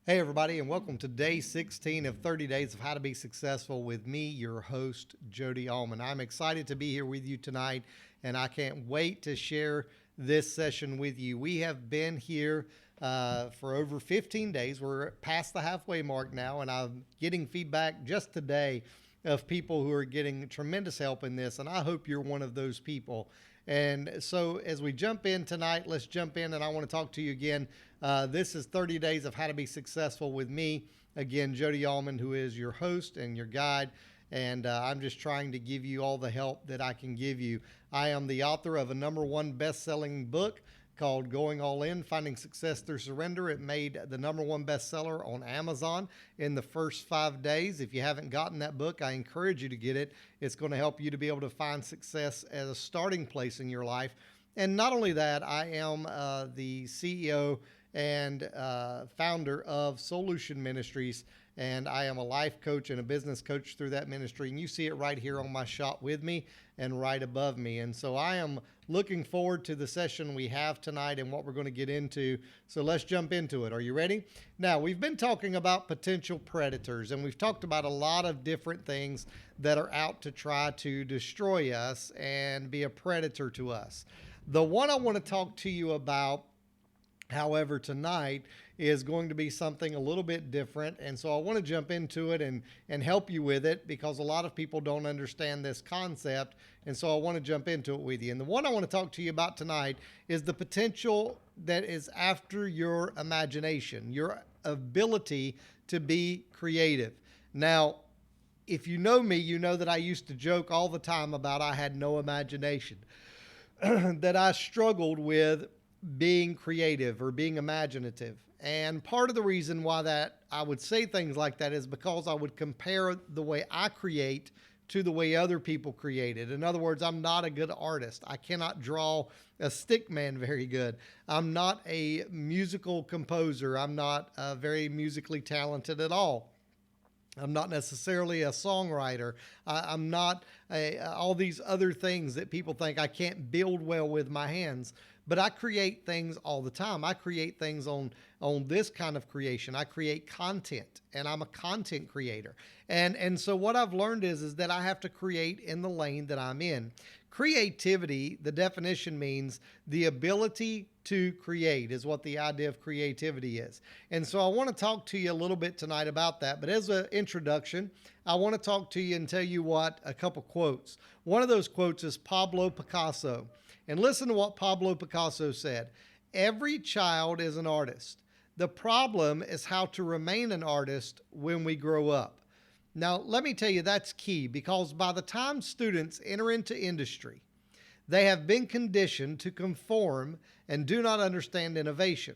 Hey, everybody, and welcome to day 16 of 30 Days of How to Be Successful with me, your host, Jody Almond. I'm excited to be here with you tonight, and I can't wait to share this session with you. We have been here for over 15 days. We're past the halfway mark now, and I'm getting feedback just today of people who are getting tremendous help in this, and I hope you're one of those people. And so as we jump in tonight, let's jump in, and I want to talk to you again. This is 30 Days of How to Be Successful with me. Again, Jody Almond, who is your host and your guide, and I'm just trying to give you all the help that I can give you. I am the author of a #1 best-selling book called Going All In, Finding Success Through Surrender. It made the #1 bestseller on Amazon in the first 5 days. If you haven't gotten that book, I encourage you to get it. It's going to help you to be able to find success as a starting place in your life. And not only that, I am the CEO and founder of Solution Ministries, and I am a life coach and a business coach through that ministry. And you see it right here on my shot with me and right above me. And so I am looking forward to the session we have tonight and what we're going to get into. So let's jump into it. Are you ready? Now, we've been talking about potential predators, and we've talked about a lot of different things that are out to try to destroy us and be a predator to us. The one I want to talk to you about, however, tonight is going to be something a little bit different. And so I want to jump into it and help you with it, because a lot of people don't understand this concept. And so I want to jump into it with you. And the one I want to talk to you about tonight is the potential that is after your imagination, your ability to be creative. Now, if you know me, you know that I used to joke all the time about I had no imagination, that I struggled with being creative or being imaginative. And part of the reason why that I would say things like that is because I would compare the way I create to the way other people created. In other words, I'm not a good artist. I cannot draw a stick man very good. I'm not a musical composer. I'm not very musically talented at all. I'm not necessarily a songwriter. I'm not all these other things that people think I can't build well with my hands. But I create things all the time. I create things on this kind of creation. I create content, and I'm a content creator. And so what I've learned is that I have to create in the lane that I'm in. Creativity, the definition means the ability to create is what the idea of creativity is. And so I want to talk to you a little bit tonight about that. But as an introduction, I want to talk to you and tell you a couple quotes. One of those quotes is Pablo Picasso. And listen to what Pablo Picasso said. Every child is an artist. The problem is how to remain an artist when we grow up. Now, let me tell you, that's key, because by the time students enter into industry, they have been conditioned to conform and do not understand innovation.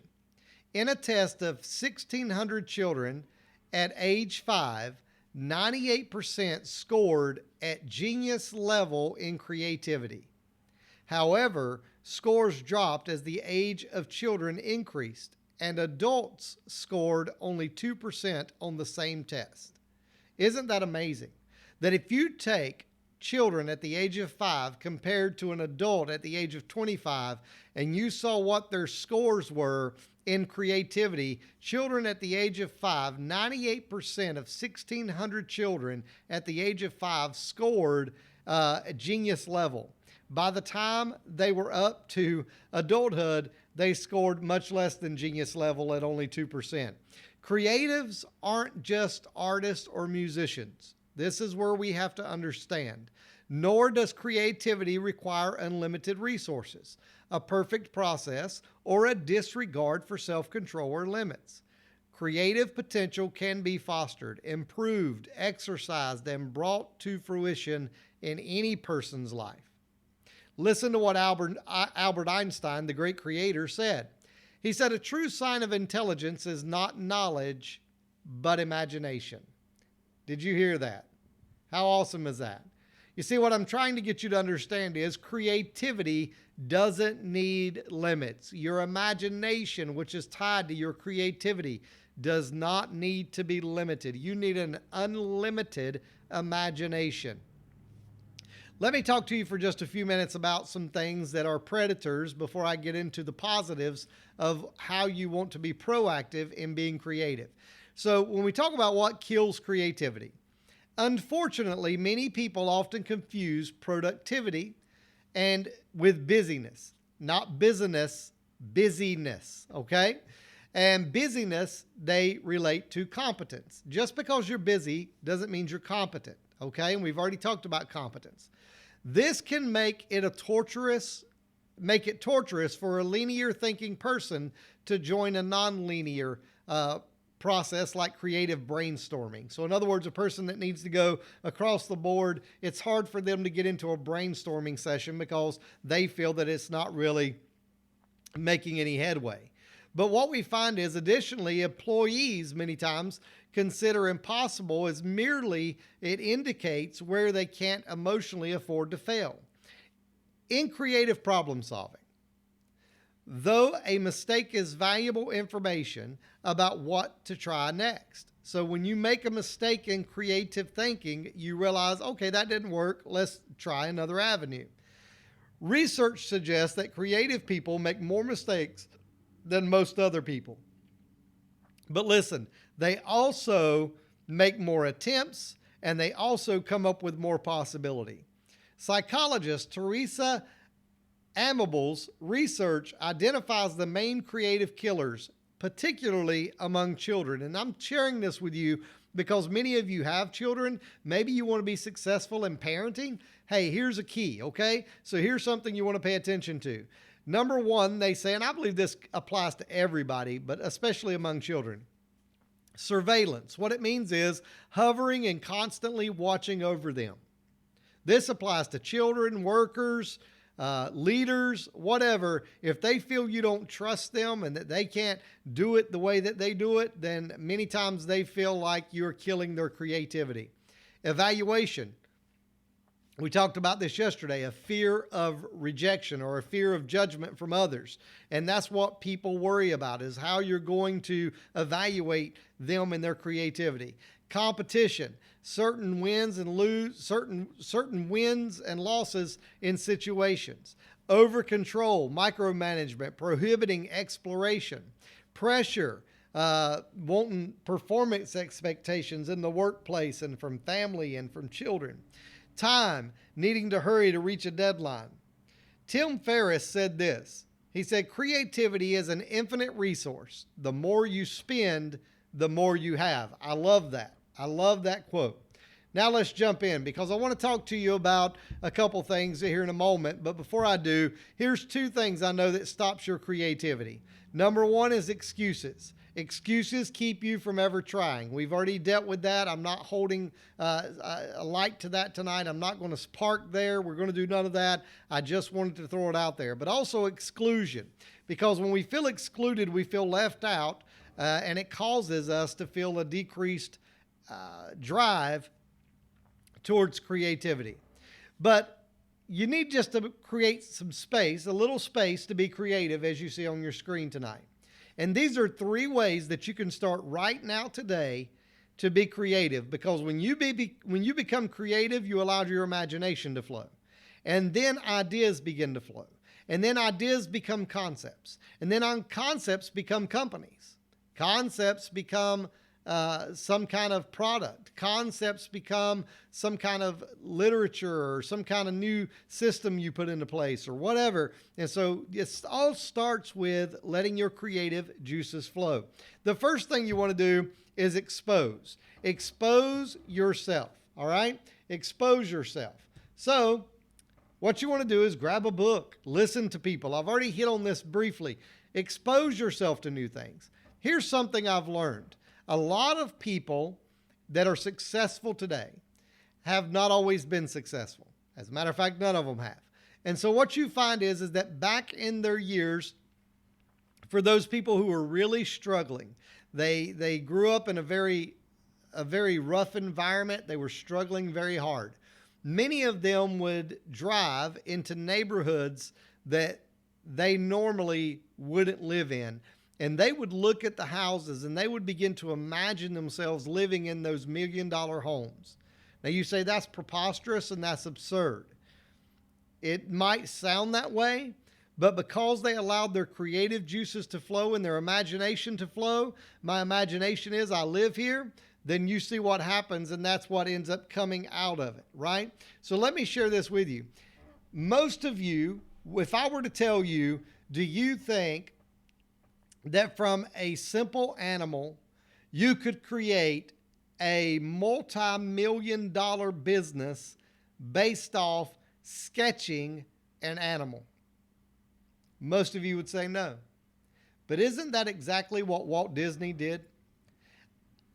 In a test of 1,600 children at age 5, 98% scored at genius level in creativity. However, scores dropped as the age of children increased, and adults scored only 2% on the same test. Isn't that amazing? That if you take children at the age of 5 compared to an adult at the age of 25, and you saw what their scores were in creativity, children at the age of 5, 98% of 1,600 children at the age of 5 scored genius level. By the time they were up to adulthood, they scored much less than genius level at only 2%. Creatives aren't just artists or musicians. This is where we have to understand. Nor does creativity require unlimited resources, a perfect process, or a disregard for self-control or limits. Creative potential can be fostered, improved, exercised, and brought to fruition in any person's life. Listen to what Albert Einstein, the great creator, said. He said, "A true sign of intelligence is not knowledge, but imagination." Did you hear that? How awesome is that? You see, what I'm trying to get you to understand is creativity doesn't need limits. Your imagination, which is tied to your creativity, does not need to be limited. You need an unlimited imagination. Let me talk to you for just a few minutes about some things that are predators before I get into the positives of how you want to be proactive in being creative. So when we talk about what kills creativity, unfortunately, many people often confuse productivity and with busyness, not busyness, busyness, okay? And busyness, they relate to competence. Just because you're busy doesn't mean you're competent, okay? And we've already talked about competence. This can make it torturous for a linear thinking person to join a non-linear process like creative brainstorming. So in other words, a person that needs to go across the board, it's hard for them to get into a brainstorming session because they feel that it's not really making any headway. But what we find is additionally, employees many times consider impossible as merely it indicates where they can't emotionally afford to fail. In creative problem solving, though a mistake is valuable information about what to try next. So when you make a mistake in creative thinking, you realize, okay, that didn't work. Let's try another avenue. Research suggests that creative people make more mistakes than most other people. But listen, they also make more attempts and they also come up with more possibility. Psychologist Teresa Amable's research identifies the main creative killers, particularly among children. And I'm sharing this with you because many of you have children. Maybe you want to be successful in parenting. Hey, here's a key, okay? So here's something you want to pay attention to. Number one, they say, and I believe this applies to everybody, but especially among children, surveillance. What it means is hovering and constantly watching over them. This applies to children, workers, leaders, whatever. If they feel you don't trust them and that they can't do it the way that they do it, then many times they feel like you're killing their creativity. Evaluation. We talked about this yesterday, a fear of rejection or a fear of judgment from others. And that's what people worry about, is how you're going to evaluate them and their creativity. Competition, certain wins and losses in situations. Over control, micromanagement, prohibiting exploration. Pressure, wanting performance expectations in the workplace and from family and from children. Time, needing to hurry to reach a deadline. Tim Ferriss said this. He said, creativity is an infinite resource. The more you spend, the more you have. I love that. I love that quote. Now let's jump in because I want to talk to you about a couple things here in a moment. But before I do, here's two things I know that stops your creativity. Number one is excuses. Excuses keep you from ever trying. We've already dealt with that. I'm not holding a light to that tonight. I'm not going to park there. We're going to do none of that. I just wanted to throw it out there. But also exclusion, because when we feel excluded, we feel left out, and it causes us to feel a decreased drive towards creativity. But you need just to create some space, a little space to be creative, as you see on your screen tonight. And these are three ways that you can start right now today to be creative, because when you become creative, you allow your imagination to flow. And then ideas begin to flow. And then ideas become concepts. And then concepts become companies. Concepts become some kind of product. Concepts become some kind of literature or some kind of new system you put into place or whatever. And so it all starts with letting your creative juices flow. The first thing you want to do is expose. Expose yourself, all right? Expose yourself. So what you want to do is grab a book, listen to people. I've already hit on this briefly. Expose yourself to new things. Here's something I've learned. A lot of people that are successful today have not always been successful. As a matter of fact, none of them have. And so what you find is that back in their years, for those people who are really struggling, they grew up in a very rough environment. They were struggling very hard. Many of them would drive into neighborhoods that they normally wouldn't live in. And they would look at the houses and they would begin to imagine themselves living in those $1 million homes. Now you say that's preposterous and that's absurd. It might sound that way, but because they allowed their creative juices to flow and their imagination to flow, my imagination is I live here, then you see what happens, and that's what ends up coming out of it, right? So let me share this with you. Most of you, if I were to tell you, do you think that from a simple animal, you could create a multi-million-dollar business based off sketching an animal? Most of you would say no. But isn't that exactly what Walt Disney did?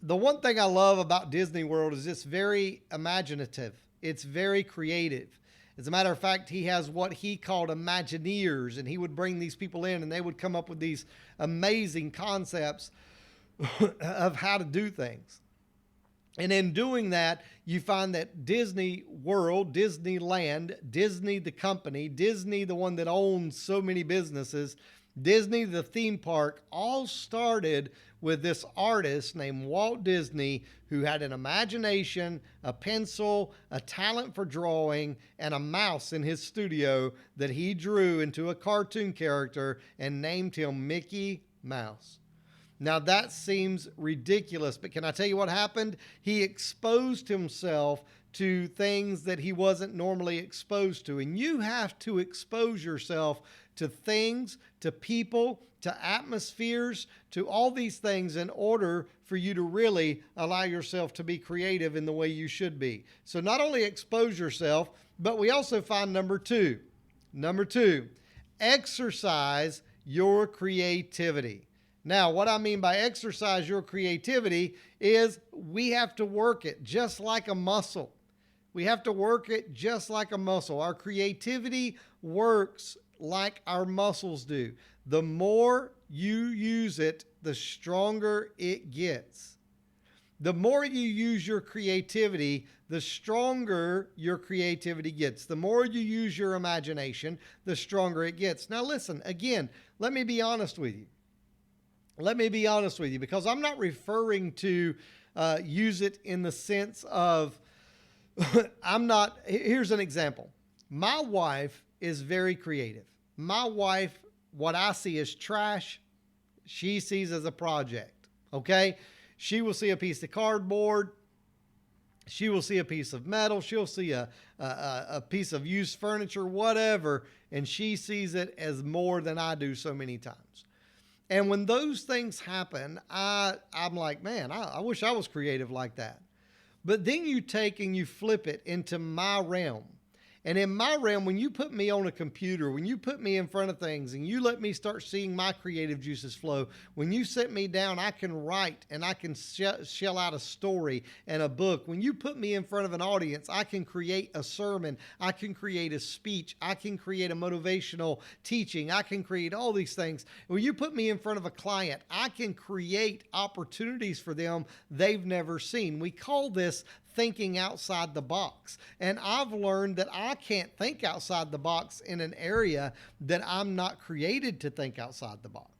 The one thing I love about Disney World is it's very imaginative. It's very creative. As a matter of fact, he has what he called Imagineers, and he would bring these people in and they would come up with these amazing concepts of how to do things. And in doing that, you find that Disney World, Disneyland, Disney the company, Disney the one that owns so many businesses, Disney the theme park, all started with this artist named Walt Disney, who had an imagination, a pencil, a talent for drawing, and a mouse in his studio that he drew into a cartoon character and named him Mickey Mouse. Now that seems ridiculous, but can I tell you what happened? He exposed himself to things that he wasn't normally exposed to. And you have to expose yourself to things, to people, to atmospheres, to all these things in order for you to really allow yourself to be creative in the way you should be. So not only expose yourself, but we also find number two, exercise your creativity. Now, what I mean by exercise your creativity is we have to work it just like a muscle. We have to work it just like a muscle. Our creativity works like our muscles do. The more you use it, the stronger it gets. The more you use your creativity, the stronger your creativity gets. The more you use your imagination, the stronger it gets. Now listen, again, let me be honest with you. Because I'm not referring to use it in the sense of, here's an example. My wife is very creative. My wife, what I see as trash, she sees as a project, okay? She will see a piece of cardboard. She will see a piece of metal. She'll see a piece of used furniture, whatever, and she sees it as more than I do so many times. And when those things happen, I'm like, man, I wish I was creative like that. But then you take and you flip it into my realm. And in my realm, when you put me on a computer, when you put me in front of things and you let me start seeing my creative juices flow, when you sit me down, I can write and I can shell out a story and a book. When you put me in front of an audience, I can create a sermon. I can create a speech. I can create a motivational teaching. I can create all these things. When you put me in front of a client, I can create opportunities for them they've never seen. We call this thinking outside the box. And I've learned that I can't think outside the box in an area that I'm not created to think outside the box.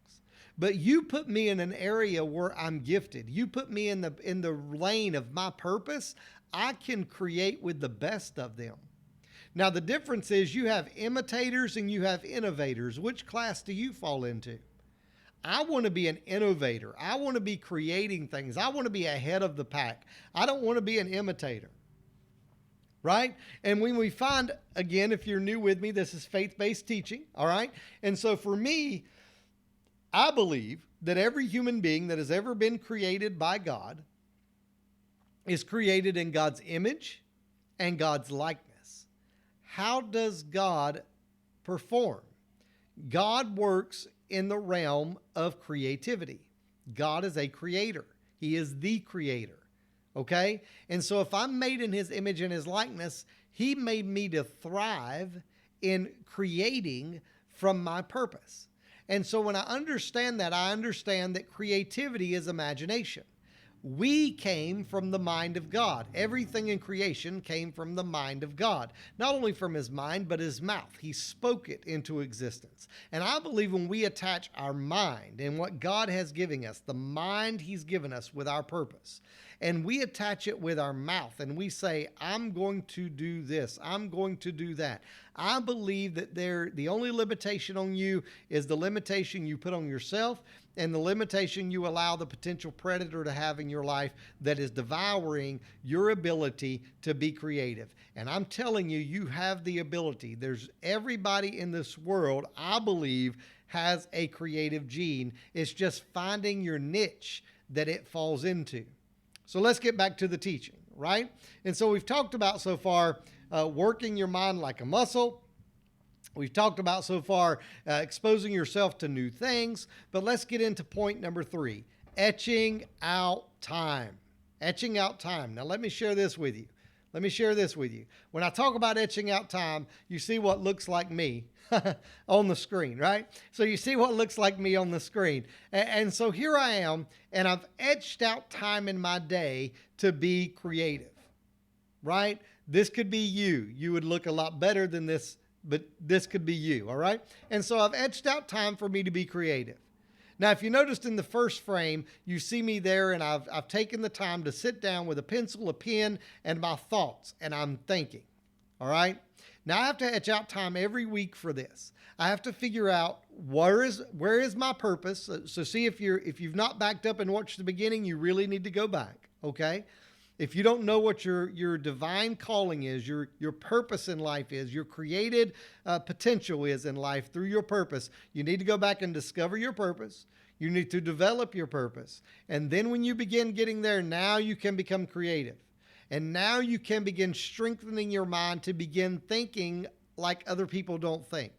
But you put me in an area where I'm gifted. You put me in the lane of my purpose, I can create with the best of them. Now the difference is you have imitators and you have innovators. Which class do you fall into? I want to be an innovator. I want to be creating things. I want to be ahead of the pack. I don't want to be an imitator. Right? And when we find, again, if you're new with me, this is faith-based teaching. All right? And so for me, I believe that every human being that has ever been created by God is created in God's image and God's likeness. How does God perform? God works in the realm of creativity. God is a creator. He is the creator. Okay? And so if I'm made in his image and his likeness, he made me to thrive in creating from my purpose. And so when I understand that, I understand that creativity is imagination. We came from the mind of God. Everything in creation came from the mind of God. Not only from his mind, but his mouth. He spoke it into existence. And I believe when we attach our mind and what God has given us, the mind he's given us with our purpose, and we attach it with our mouth and we say, I'm going to do this, I'm going to do that. I believe that the only limitation on you is the limitation you put on yourself and the limitation you allow the potential predator to have in your life that is devouring your ability to be creative. And I'm telling you, you have the ability. There's everybody in this world, I believe, has a creative gene. It's just finding your niche that it falls into. So let's get back to the teaching, right? And so we've talked about so far working your mind like a muscle. We've talked about so far exposing yourself to new things, but let's get into point number 3, etching out time. Etching out time. Now let me share this with you. When I talk about etching out time, you see what looks like me on the screen, right? So you see what looks like me on the screen. And so here I am, and I've etched out time in my day to be creative, right? This could be you. You would look a lot better than this, but this could be you, all right? And so I've etched out time for me to be creative. Now, if you noticed in the first frame, you see me there, and I've taken the time to sit down with a pencil, a pen, and my thoughts, and I'm thinking, all right? Now, I have to etch out time every week for this. I have to figure out where is my purpose. So see, if you've not backed up and watched the beginning, you really need to go back, okay? If you don't know what your divine calling is, your purpose in life is, your created potential is in life through your purpose, you need to go back and discover your purpose. You need to develop your purpose. And then when you begin getting there, now you can become creative. And now you can begin strengthening your mind to begin thinking like other people don't think.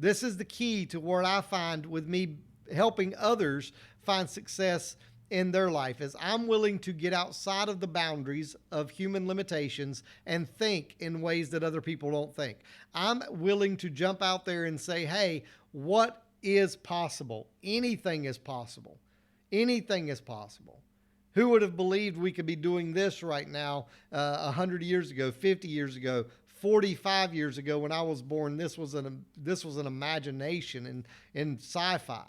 This is the key to what I find with me helping others find success in their life, is I'm willing to get outside of the boundaries of human limitations and think in ways that other people don't think. I'm willing to jump out there and say, hey, what is possible? Anything is possible. Anything is possible. Who would have believed we could be doing this right now 100 years ago, 50 years ago, 45 years ago when I was born? This was an imagination in sci-fi.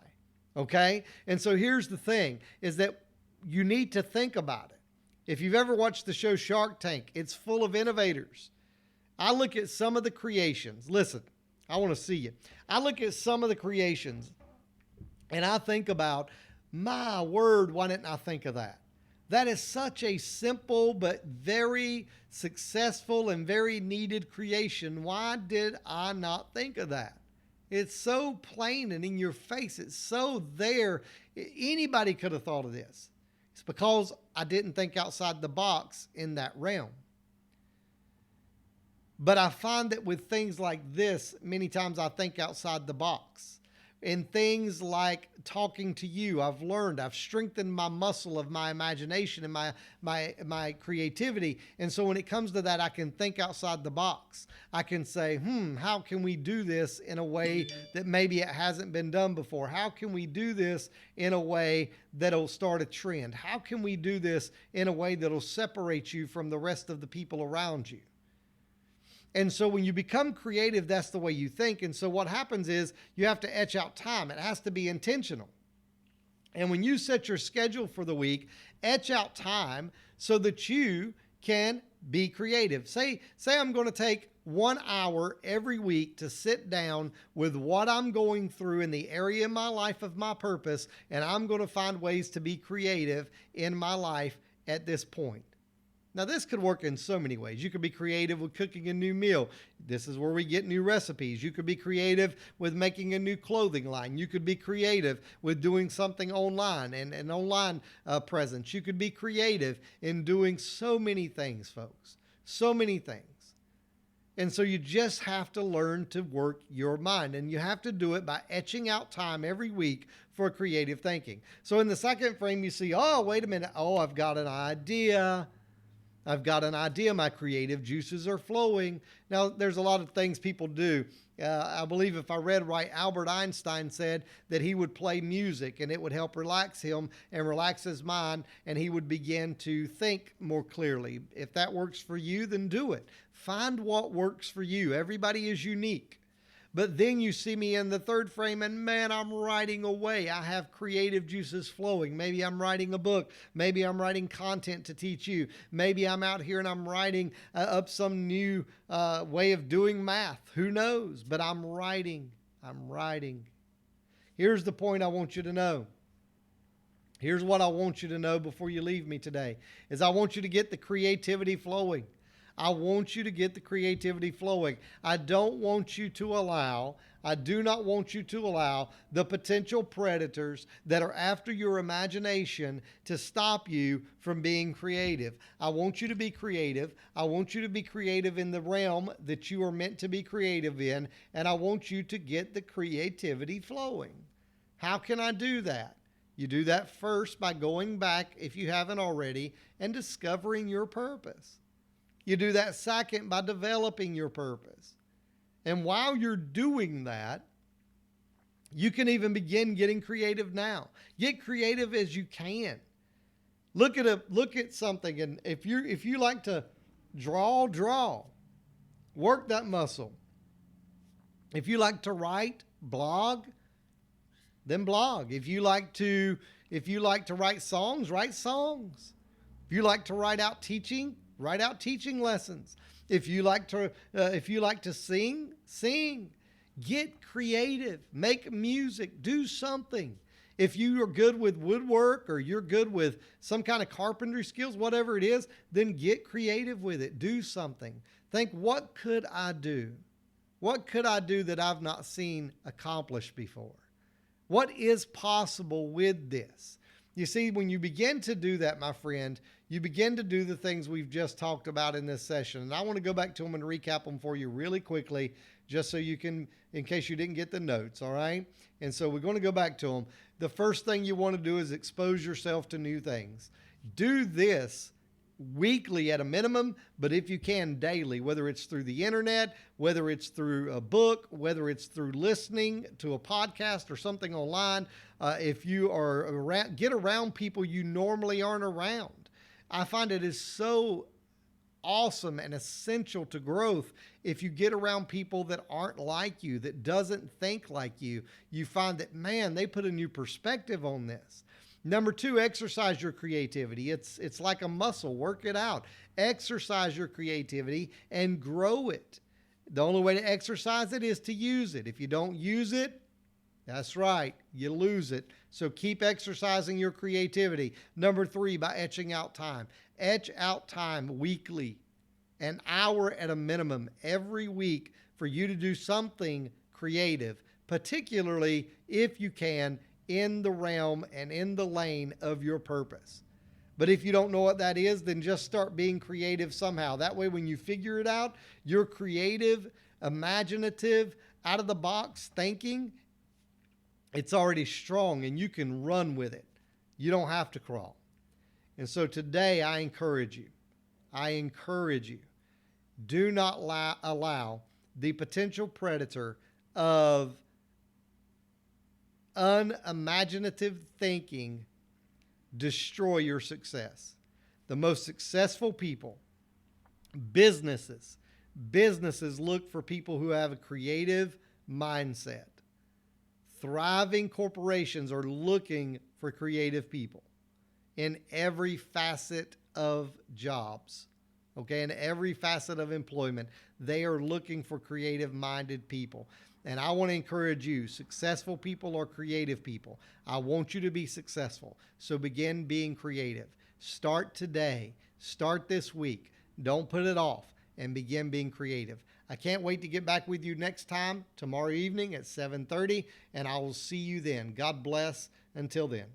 Okay? And so here's the thing, is that you need to think about it. If you've ever watched the show Shark Tank, it's full of innovators. I look at some of the creations. Listen, I want to see you. I look at some of the creations and I think about, my word, why didn't I think of that? That is such a simple but very successful and very needed creation. Why did I not think of that? It's so plain and in your face. It's so there. Anybody could have thought of this. It's because I didn't think outside the box in that realm. But I find that with things like this, many times I think outside the box. In things like talking to you, I've strengthened my muscle of my imagination and my creativity. And so when it comes to that, I can think outside the box. I can say, how can we do this in a way that maybe it hasn't been done before? How can we do this in a way that'll start a trend? How can we do this in a way that'll separate you from the rest of the people around you? And so when you become creative, that's the way you think. And so what happens is you have to etch out time. It has to be intentional. And when you set your schedule for the week, etch out time so that you can be creative. Say I'm going to take 1 hour every week to sit down with what I'm going through in the area of my life of my purpose, and I'm going to find ways to be creative in my life at this point. Now, this could work in so many ways. You could be creative with cooking a new meal. This is where we get new recipes. You could be creative with making a new clothing line. You could be creative with doing something online and an online presence. You could be creative in doing so many things, folks. So many things. And so you just have to learn to work your mind. And you have to do it by etching out time every week for creative thinking. So in the second frame, you see, oh, wait a minute. Oh, I've got an idea. My creative juices are flowing. Now, there's a lot of things people do. I believe if I read right, Albert Einstein said that he would play music and it would help relax him and relax his mind, and he would begin to think more clearly. If that works for you, then do it. Find what works for you. Everybody is unique. But then you see me in the third frame and man, I'm writing away. I have creative juices flowing. Maybe I'm writing a book. Maybe I'm writing content to teach you. Maybe I'm out here and I'm writing up some new way of doing math. Who knows? But I'm writing. I'm writing. Here's the point I want you to know. Here's what I want you to know before you leave me today is I want you to get the creativity flowing. I want you to get the creativity flowing. I do not want you to allow the potential predators that are after your imagination to stop you from being creative. I want you to be creative. I want you to be creative in the realm that you are meant to be creative in, and I want you to get the creativity flowing. How can I do that? You do that first by going back, if you haven't already, and discovering your purpose. You do that second by developing your purpose. And while you're doing that, you can even begin getting creative now. Get creative as you can. Look at something, and if you like to draw. Work that muscle. If you like to write, blog, then blog. If you like to write songs, write songs. If you like to write out teaching lessons. If you like to sing, sing. Get creative. Make music. Do something. If you are good with woodwork or you're good with some kind of carpentry skills, whatever it is, then get creative with it. Do something. Think, what could I do? What could I do that I've not seen accomplished before? What is possible with this? You see, when you begin to do that, my friend, you begin to do the things we've just talked about in this session. And I want to go back to them and recap them for you really quickly, just so you can, in case you didn't get the notes, all right? And so we're going to go back to them. The first thing you want to do is expose yourself to new things. Do this weekly at a minimum, but if you can, daily, whether it's through the internet, whether it's through a book, whether it's through listening to a podcast or something online. If you are around, get around people you normally aren't around. I find it is so awesome and essential to growth if you get around people that aren't like you, that doesn't think like you. You find that, man, they put a new perspective on this. Number two, exercise your creativity. It's like a muscle. Work it out. Exercise your creativity and grow it. The only way to exercise it is to use it. If you don't use it, that's right, you lose it. So keep exercising your creativity. Number three, by etching out time. Etch out time weekly, an hour at a minimum every week for you to do something creative, particularly if you can, in the realm and in the lane of your purpose. But if you don't know what that is, then just start being creative somehow. That way, when you figure it out, your creative, imaginative, out of the box thinking, it's already strong and you can run with it. You don't have to crawl. And so today I encourage you, do not allow the potential predator of unimaginative thinking destroy your success. The most successful people, businesses look for people who have a creative mindset. Thriving corporations are looking for creative people in every facet of jobs. Okay, in every facet of employment, they are looking for creative-minded people. And I want to encourage you, successful people are creative people. I want you to be successful. So begin being creative. Start today. Start this week. Don't put it off and begin being creative. I can't wait to get back with you next time, tomorrow evening at 7:30, and I will see you then. God bless. Until then.